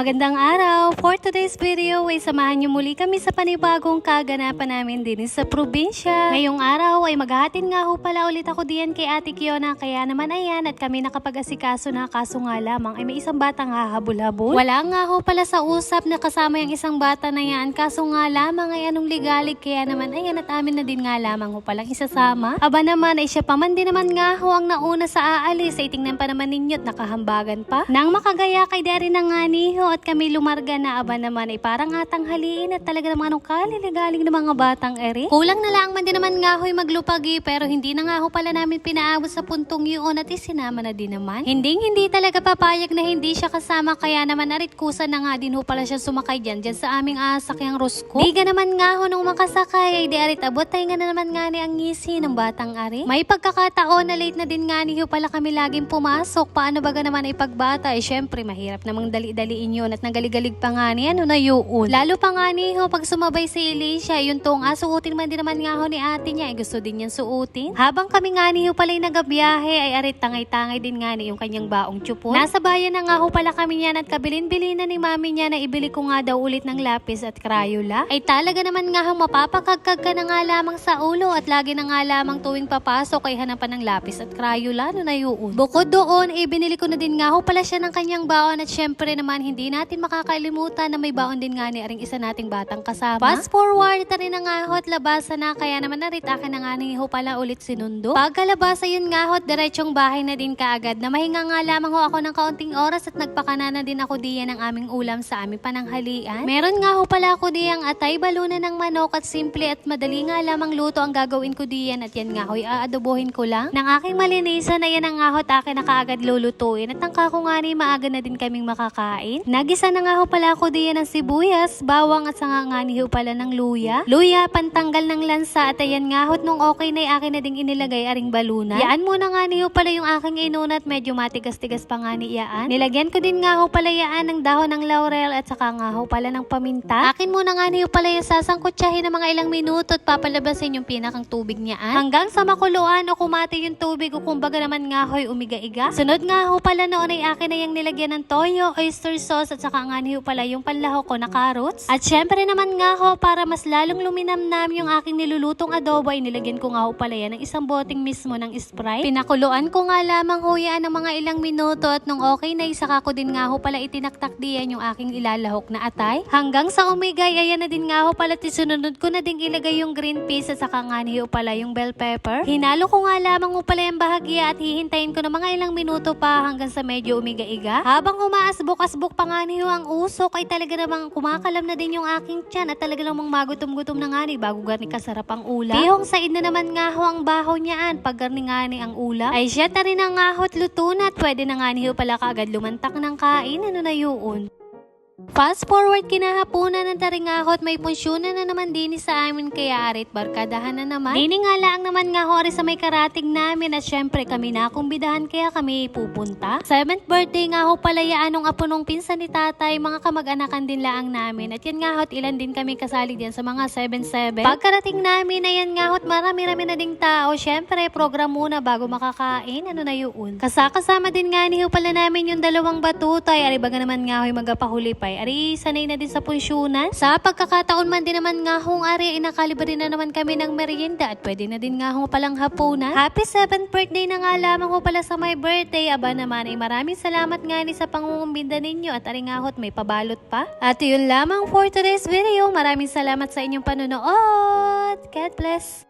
Magandang araw! For today's video ay samahan niyo muli kami sa panibagong kaganapan namin din sa probinsya. Ngayong araw ay maghahatid nga ho pala ulit ako diyan kay Ate Kiona, kaya naman ayan at kami nakapag-asikaso na, kaso nga lamang ay may isang batang hahabol-habol. Wala nga ho pala sa usap na kasama yung isang bata na yan, kaso nga lamang ay anong ligalig, kaya naman ayan at amin na din nga lamang ho palang isasama. Aba naman ay siya pa man din naman nga ho ang nauna sa aalis, ay tingnan pa naman ninyo't nakahambagan pa. Nang makagaya kay Dari na nga niho at kami lumarga na, aba naman ay parang atang haliin at talaga naman anong kaliligaling ng mga batang eri. Kulang na lang man din naman nga ho'y maglupagi, pero hindi na nga ho pala namin pinaabot sa puntong yun at isinama na din naman. Hindi talaga papayag na hindi siya kasama, kaya naman naritkusan na nga din ho pala siya sumakay dyan sa aming sakyang Rosco. Di ka naman nga ho nung makasakay ay di arit abot tayo nga na naman nga ni ang ngisi ng batang ari. May pagkakataon na late na din nga ni ho pala kami laging pumasok. Paano baga naman ay pagbata, ay syempre mahirap namang dali-daliin yun at nagaligalig pa nga ni ano na yun. Lalo pa nga ni ho pag sumabay si Alicia, yung tong suotin man din naman nga ho ni ate niya ay gusto din yan suotin. Habang kami nga ni ho pala yung nagabiyahe ay arit tangay-tangay din nga ni yung kanyang baong tsupon. Nasa bayan na nga ho pala kami niyan at kabilin-bilin na ni mami niya na ibili ko nga daw ulit ng lapis at Crayola. Ay talaga naman nga ho mapapakagkag ka na nga lamang sa ulo at lagi na nga lamang tuwing papasok ay hanapan ng lapis at Crayola no na yun. Bukod doon ay binili ko na din nga ho pala siya ng kanyang baon at syempre naman hindi natin makakalimutan na may baon din nga ni aring isa nating batang kasama. Fast forward tari na nga ho at labasa na, kaya naman narita ka na nga ni ho pala ulit sinundo. Pagkalabasa yun nga ho at diretsong bahay na din kaagad na mahinga nga lamang ho ako ng kaunting oras at nagpakana na din ako diyan ng aming ulam sa aming pananghalian. Meron nga ho pala ako diyang atay balunan ng manok at simple at madali nga lamang luto ang gagawin ko diyan at yan nga ho'y aadobohin ko lang ng aking malinisan na yan ang nga ho at akin na kaagad lulutuin at ang kako nga ni maaga na din kaming makakain. Nagisa na nga ho pala ako diyan ng sibuyas, bawang at sanga nga ni ho pala ng luya. Luya, pantanggal ng lansa at ayan nga ho nung okay na akin na ding inilagay aring balunan. Yaan muna nga ni ho pala yung aking inunat, medyo matigas-tigas pa nga ni yaan. Nilagyan ko din nga ho pala yaan ng dahon ng laurel at saka nga ho pala ng paminta. Akin muna nga ni ho pala yung sasangkutsahin ng mga ilang minuto at papalabasin yung pinakang tubig niyaan. Hanggang sa makuluan o kumati yung tubig o kumbaga naman nga ho'y umiga-iga. Sunod nga ho pala noon ay akin na yung nilagyan ng toyo, oyster sauce at saka nga ni ho pala yung panlahok ko na carrots. At syempre naman nga ho para mas lalong luminamnam yung aking nilulutong adobo ay nilagyan ko nga ho pala yan ng isang boting mismo ng Sprite. Pinakuluan ko nga lamang ho yan ng mga ilang minuto at nung okay na saka ko din nga ho pala itinaktak diyan yung aking ilalahok na atay. Hanggang sa umigay ayan na din nga ho pala tisunod ko na din ilagay yung green peas at saka nga ni ho pala yung bell pepper. Hinalo ko nga lamang ho pala yung bahagya at hihintayin ko na mga ilang minuto pa hanggang sa medyo umiga-iga. Habang humaasbok-asbok pa nga ni ho ang usok ay talaga namang kumakalam na din yung aking tiyan at talaga namang magutom-gutom na nga ni bago garni kasarap ang ulam. Tihong said na naman nga ho ang baho niyaan pag garni nga ni ang ulam. Ay siya tari na nga ho at luto na at pwede na nga ni ho pala kaagad lumantak ng kain ano na yun. Fast forward kinahaponan ng taringahot, may punsyonan na naman din sa amin kaya arit barkadahan na naman. Niningalaang naman nga ho sa may karating namin at syempre kami na kumbidahan kaya kami pupunta. 7th birthday nga ho pala yaan ng apo nung pinsan ni tatay, mga kamag-anakan din laang namin at yan nga ho ilan din kami kasali diyan sa mga 7-7. Pagkarating namin ayan nga ho marami-rami na ding tao, syempre program muna bago makakain ano na yun. Kasama din nga ni ho pala namin yung dalawang batutay, aribaga naman nga ho magapahuli pa. Ari, sanay na din sa punsyonan. Sa pagkakataon man din naman nga hong ari, inakaliba din na naman kami ng merienda at pwede na din nga hong palang hapunan. Happy 7th birthday na nga lamang ho pala sa my birthday. Aba naman ay maraming salamat nga ni sa pangungumbinda ninyo at ari nga ho't may pabalot pa. At yun lamang for today's video. Maraming salamat sa inyong panonood. God bless.